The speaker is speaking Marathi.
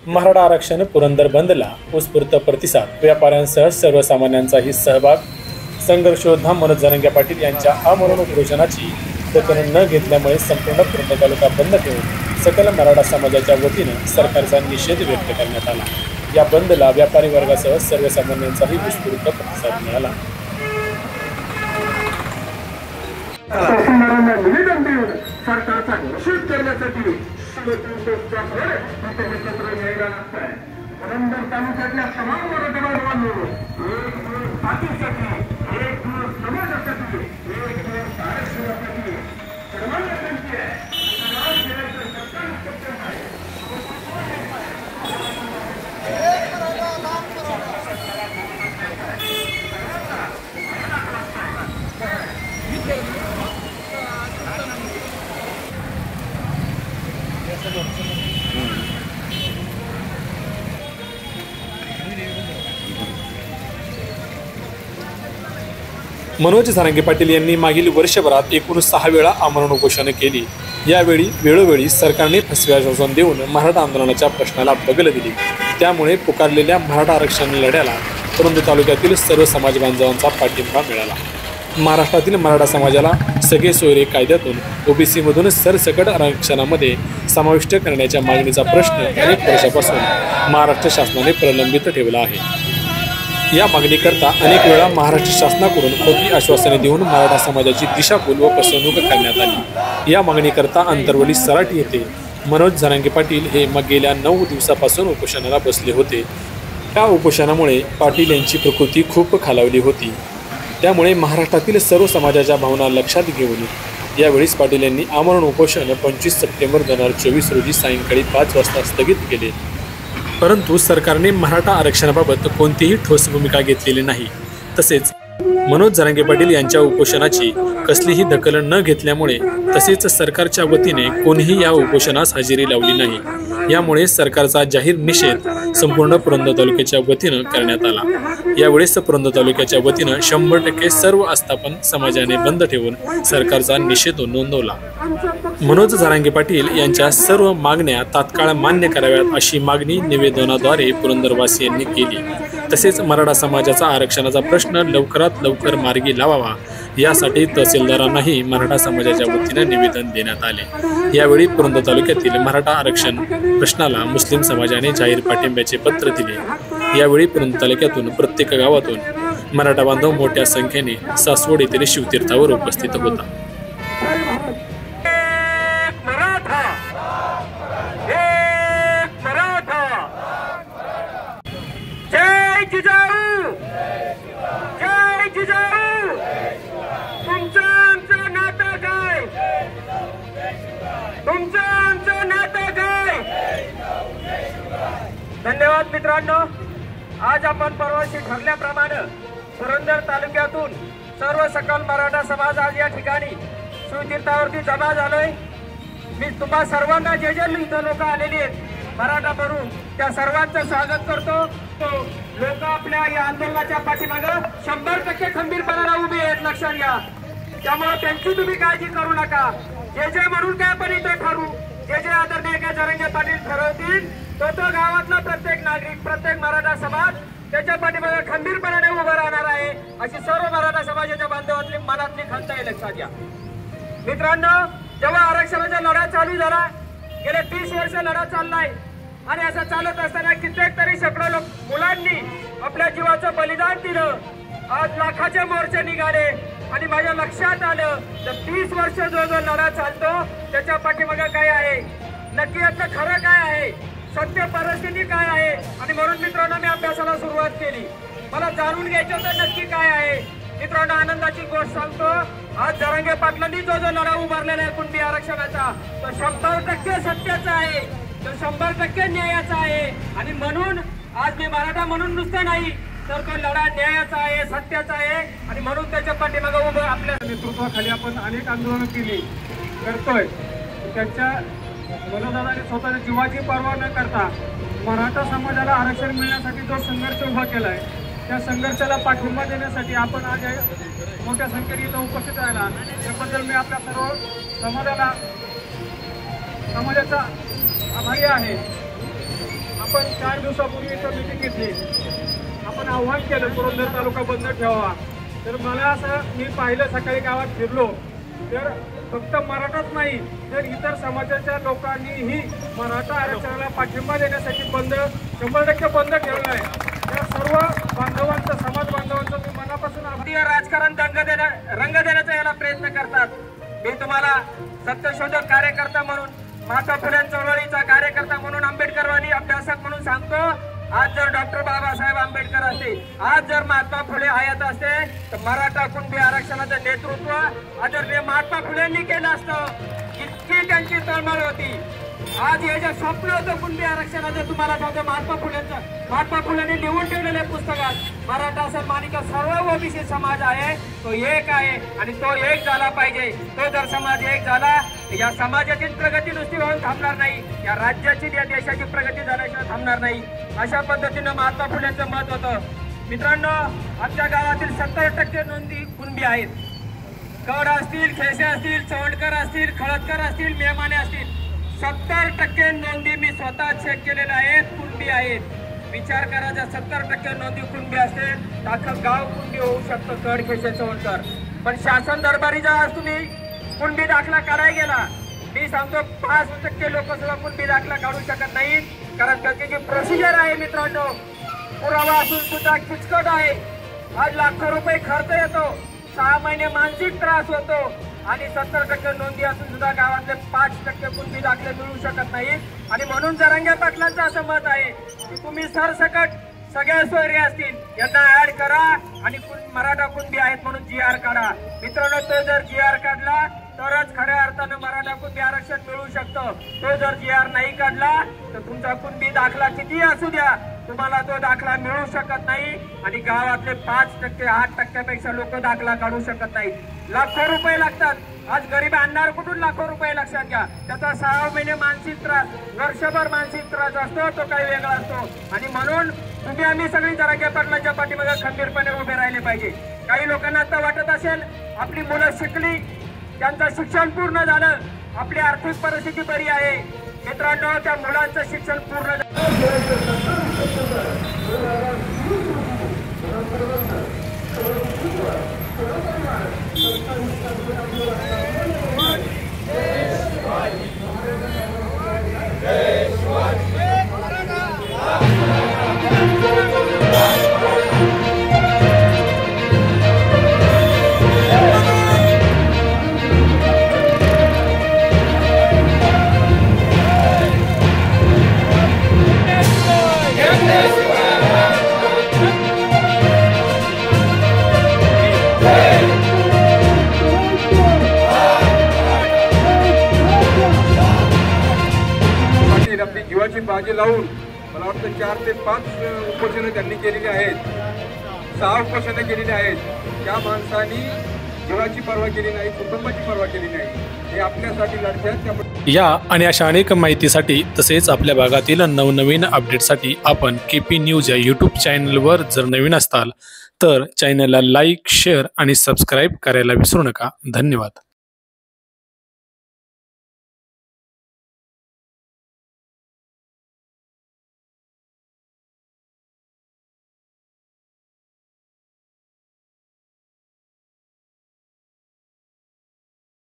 मराठा आरक्षण पुरंदर बंदला उत्स्फूर्त प्रतिसाद, व्यापाऱ्यांसह सर्वसामान्यांचाही सहभाग। संघर्षयोद्धा मनोज जरांगे पाटील यांच्या आमरण उपोषणाची दखल न घेतल्यामुळे संपूर्ण पुरंदर तालुका बंद ठेवून सकल मराठा समाजाच्या वतीनं सरकारचा निषेध व्यक्त करण्यात आला। या बंदला व्यापारी वर्गासह सर्वसामान्यांचाही उत्स्फूर्त प्रतिसाद मिळाला। सरकारचा निषेध करण्यासाठी पुरंदर तालुक्यातल्या तमाम मराठा बांधवांनो एक दिवस जातीसाठी, एक दिवस समाजासाठी, एक दिवस आरक्षणासाठी सर्वांना विनंती आहे। मनोज जरांगे पाटील यांनी मागील वर्षभरात एकूण 6 वेळा आमरण उपोषणे केली। यावेळी वेळोवेळी सरकारने फसवे आश्वासन देऊन मराठा आंदोलनाच्या प्रश्नाला बगल दिली। त्यामुळे पुकारलेल्या मराठा आरक्षण लढ्याला पुरंदर तालुक्यातील सर्व समाज बांधवांचा पाठिंबा मिळाला। महाराष्ट्रातील मराठा समाजाला सगळे सोयरे कायद्यातून ओबीसी मधून सरसकट आरक्षणामध्ये समाविष्ट करण्याच्या मागणीचा प्रश्न अनेक वर्षापासून महाराष्ट्र शासनाने प्रलंबित ठेवला आहे। या मागणीकरता अनेक वेळा महाराष्ट्र शासनाकडून खोटी आश्वासने देऊन मराठा समाजाची दिशाभूल व फसवणूक करण्यात आली। या मागणीकरता अंतरवली सराटी येथे मनोज जरांगे पाटील हे गेल्या 9 दिवसापासून उपोषणाला बसले होते। त्या उपोषणामुळे पाटील यांची प्रकृती खूप खालावली होती। त्यामुळे महाराष्ट्रातील सर्व समाजाच्या भावना लक्षात घेऊन यावेळीस पाटील यांनी आमरण उपोषण 25 सप्टेंबर 2024 रोजी सायंकाळी 5 वाजता स्थगित केले। परंतु सरकारने मराठा आरक्षणाबाबत कोणतीही ठोस भूमिका घेतलेली नाही। तसेच मनोज जरांगे पाटील यांच्या उपोषणाची कसलीही दखल न घेतल्यामुळे तसेच सरकारच्या वतीने कोणीही या उपोषणास हजेरी लावली नाही। यामुळे सरकारचा जाहीर निषेध संपूर्ण पुरंदर तालुक्याच्या वतीनं करण्यात आला। यावेळेस पुरंदर तालुक्याच्या वतीनं 100% सर्व आस्थापन समाजाने बंद ठेवून सरकारचा निषेध नोंदवला। मनोज जरांगे पाटील यांच्या सर्व मागण्या तात्काळ मान्य कराव्यात अशी मागणी निवेदनाद्वारे पुरंदरवासियांनी केली। तसेच मराठा समाजाचा आरक्षणाचा प्रश्न लवकरात लवकर मार्गी लावावा यासाठी तहसीलदारांनाही मराठा समाजाच्या वतीने निवेदन देण्यात आले। यावेळी पुरंदर तालुक्यातील मराठा आरक्षण प्रश्नाला मुस्लिम समाजाने जाहीर पाठिंब्याचे पत्र दिले। यावेळी पुरंदर तालुक्यातून प्रत्येक गावातून मराठा बांधव मोठ्या संख्येने सासवड येथील शिवतीर्थावर उपस्थित होता। धन्यवाद मित्रांनो, आज आपण परवाशी ठरल्याप्रमाणे पुरंदर तालुक्यातून सर्व सकल मराठा समाज आज या ठिकाणी शिवतीर्थावरती जमा झालोय। मी तुम्हा सर्वांना जे इथं लोक आलेली आहेत मराठा म्हणून त्या सर्वांचं स्वागत करतो। लोक आपल्या या आंदोलनाच्या पाठीमागे 100% खंबीरपणाने उभे आहेत, लक्षात घ्या। त्यामुळे त्यांची तुम्ही काळजी करू नका। जे म्हणून काय आपण इथं ठरू, जे आदरणीय जरांगे पाटील ठरवतील तो गावातला प्रत्येक नागरिक, प्रत्येक मराठा समाज त्याच्या पाठीमागे खंबीरपणाने उभा राहणार आहे अशी सर्व मराठा समाजाच्या बांधवांतली मनातली खंत आहे, लक्षात घ्या। मित्रांनो, जेव्हा आरक्षणाचा लढा चालू झाला, गेले 30 वर्ष लढा चाललाय आणि असं चालत असताना कित्येक तरी शेकडो मुलांनी आपल्या जीवाचं बलिदान दिलं। आज लाखाचे मोर्चे निघाले आणि माझ्या लक्षात आलं तर 30 वर्ष जो लढा चालतो त्याच्या पाठीमागे काय आहे, नक्की यातलं खरं काय आहे, सत्य परिस्थिती काय आहे। आणि म्हणून मित्रांनो मी अभ्यासाला सुरुवात केली। मला जाणून घ्यायचं होतं नक्की काय आहे। मित्रांनो, आनंदाची गोष्ट सांगतो, आज जरांगे पाटलांनी जो लढा उभारलेला आहे कुणबी आरक्षणाचा तो 100% सत्याचा आहे, तो 100% न्यायाचा आहे। आणि म्हणून आज मी मराठा म्हणून नुसतं नाही तर तो लढा न्यायाचा आहे, सत्याचा आहे आणि म्हणून त्याच्या पाठीमागे उभं आपल्या नेतृत्वाखाली आपण अनेक आंदोलनं केली करतोय। त्यांच्या मनोदादाने स्वतःच्या जीवाची पर्वा न करता मराठा समाजाला आरक्षण मिळण्यासाठी जो संघर्ष उभा केलाय त्या संघर्षाला पाठिंबा देण्यासाठी आपण आज मोठ्या संख्येने इथं उपस्थित राहिला त्याबद्दल मी आपल्या सर्व समाजाचा आभारी आहे। आपण 4 दिवसापूर्वी इथं मीटिंग घेतली. आपण आव्हान केलं पुरंदर तालुका बंद ठेवावा. तर मला असं मी पाहिलं, सकाळी गावात फिरलो तर फक्त मराठाच नाही तर इतर समाजाच्या लोकांनीही मराठा आरक्षणाला पाठिंबा देण्यासाठी बंद 100% बंद ठेवलं आहे. त्या सर्व बांधवांचं, समाज बांधवांचं मी मनापासून राजकारण रंग देण्याचा याला प्रयत्न करतात. मी तुम्हाला सत्यशोधक कार्यकर्ता म्हणून, महात्मा फुले चळवळीचा कार्यकर्ता म्हणून, आंबेडकरवादी अभ्यासक म्हणून सांगतो, आज जर डॉक्टर बाबासाहेब आंबेडकर असते, आज जर महात्मा फुले हयात असते तर मराठा कुणबी आरक्षणाचं नेतृत्व आदरणीय महात्मा फुलेंनी केलं असतं. इतकी त्यांची तळमळ होती. आज हे जे स्वप्न होतं कुणबी आरक्षणाचं, तुम्हाला सांगतो महात्मा फुलेंनी लिहून ठेवलेल्या पुस्तकात मराठा सन्मानिक सर्व ओबीसी समाज आहे तो एक आहे आणि तो एक झाला पाहिजे. तो जर समाज एक झाला या समाजाची प्रगती नुसती होऊन थांबणार नाही, या राज्याची, या देशाची प्रगती झाल्याशिवाय थांबणार नाही. अशा पद्धतीनं महात्मा फुलेंचं मत होतं. मित्रांनो, आमच्या गावातील 70% नोंदी कुणबी आहेत. कड असतील, खेसे असतील, चवंडकर असतील, खळदकर असतील, मेहमाने असतील, 70% नोंदी मी स्वतः चेक केलेल्या आहेत, कुणबी आहेत. विचार करा, जर 70% नोंदी कुणबी असतील तर अख्खं गाव कुणबी होऊ शकतं, कड, खेसे, चवंडकर. पण शासन दरबारी जर आज तुम्ही कुणबी दाखला काढायला गेला, मी सांगतो 5% लोक सुद्धा कुणबी दाखला काढू शकत नाहीत. कारण त्याची जी प्रोसिजर आहे मित्रांनो, पुरावा असून सुद्धा किचकट आहे. आज लाखो रुपये खर्च येतो, 6 महिने मानसिक त्रास होतो आणि 70% नोंदी असून सुद्धा गावातले 5% कुणबी दाखले मिळू शकत नाहीत. आणि म्हणून जरांगे पाटलांचं असं मत आहे की तुम्ही सरसकट सगळ्या सोयरे असतील यांना ऍड करा आणि मराठा कुणबी आहेत म्हणून GR काढा. मित्रांनो, तो जर GR काढला तरच खऱ्या अर्थानं मराठा कुणबी आरक्षण मिळू शकतं. तो जर GR नाही काढला तर तुमचा कुणबी दाखला किती असू द्या, तुम्हाला तो दाखला मिळू शकत नाही आणि गावातले 5%, 8%पेक्षा लोक दाखला काढू शकत नाहीत. लाखो रुपये लागतात. आज गरीब आणणार कुठून लाखो रुपये, लक्षात घ्या. त्याचा 6 महिने मानसिक त्रास, वर्षभर मानसिक त्रास असतो, तो काही वेगळा असतो. आणि म्हणून तुम्ही आम्ही सगळी जरांगे पाटलांच्या पाठीमागे खंबीरपणे उभे राहिले पाहिजे. काही लोकांना आता वाटत असेल आपली मुलं शिकली, त्यांचं शिक्षण पूर्ण झालं, आपली आर्थिक परिस्थिती बरी आहे. मित्रांनो, त्या मुलांचं शिक्षण पूर्ण आपली जीवाची बाजी लावून मला वाटतं 4 ते 5 उपोषणं त्यांनी केलेली आहेत, 6 उपोषणं केलेली आहेत. त्या माणसांनी जीवाची पर्वा केली नाही, कुटुंबाची पर्वा केली नाही. हे आपल्यासाठी लढतात. या आणि अशा अनेक माहितीसाठी तसेच आपल्या भागातील नवनवीन अपडेटसाठी आपण KP न्यूज या यूट्यूब चॅनलवर जर नवीन असाल तर चॅनलला लाईक, शेअर आणि सबस्क्राईब करायला विसरू नका. धन्यवाद.